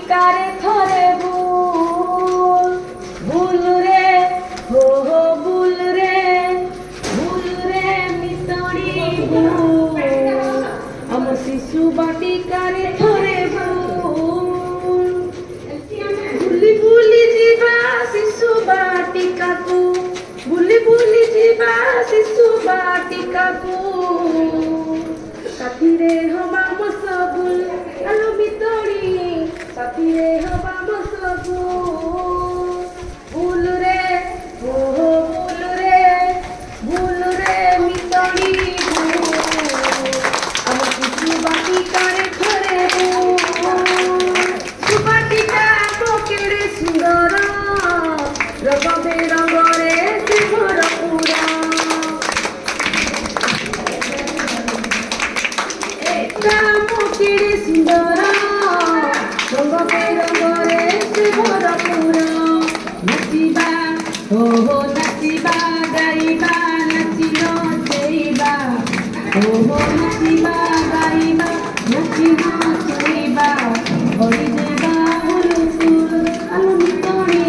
ବାଟିକାରେ ଥରେ ଭୁଲ ରେ ହୋ ହୋ ଭୁଲ ରେ ମିତଣୀ ଭୁଲ ଆମ ଶିଶୁ ବାଟିକାରେ ଥରେ ଭୁଲି ଭୁଲି ଯିବା ଶିଶୁ ବାଟିକାକୁ ଭୁଲି ଭୁଲି ଯିବା ଶିଶୁ ବାଟିକାକୁ ସାଥିରେ ହବା ମୋ ସବୁ ଆଲୋ ମିତଣୀ ସାଥିରେ ହବା ମୋ ସବୁ ଭୁଲ ରେ ହୋ ହୋ ଭୁଲ ରେ ମିତଣୀ ଆମ ଶିଶୁ ବାଟିକାରେ ଥରେ ସୁବାଟିକା କେଡ଼େ ସୁନ୍ଦର ରଙ୍ଗ ବେରଙ୍ଗରେ ସେ ଭରପୁର କେଡ଼େ ସୁନ୍ଦର ରଙ୍ଗ ବେରଙ୍ଗରେ ସେ ଭରପୁର ନାଚିବା ହୋ ହୋ ନାଚିବା ଗାଇବା ନାଚି ନଚେଇବା ହୋ ହୋ ନାଚିବା ଗାଇବା ନାଚି ନଚେଇବା କରିଦେବା ହୁଲୁସୁଲ ଆଲୋ ମିତଣୀ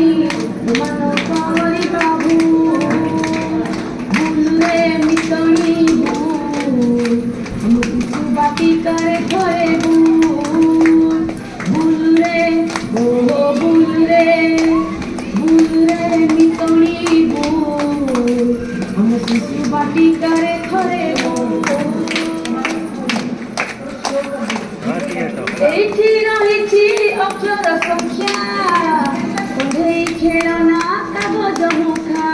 ମାନ କରିବା ଭୁଲରେ ମିତଣୀ ଆମ ଶିଶୁ ବାଟିକାରେ ଥରେ ଭୁଲରେ ହୋ ହୋ ଭୁଲରେ ମିତଣୀ ଆମ ଶିଶୁ ବାଟିକାରେ ଥରେ ଏଇଠି ରହିଛି ଅକ୍ଷର ସଂଖ୍ୟା କଣ୍ଢେଇ ଖେଳନା କାଗଜ ମୁଠା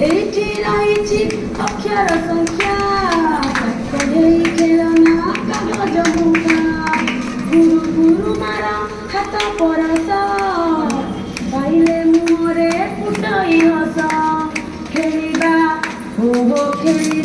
ଏଇଠି ରହିଛି ଅକ୍ଷର ସଂଖ୍ୟା କଣ୍ଢେଇ ଖେଳନା କାଗଜ ମୁଠା ଗୁରୁ ଗୁରୁ ମାର ହାତ ପରସ ପାଇଲେ ମୁହଁରେ ଫୁଟଇ ହସ ଖେଳିବା ହୋ ହୋ ଖେଳିବା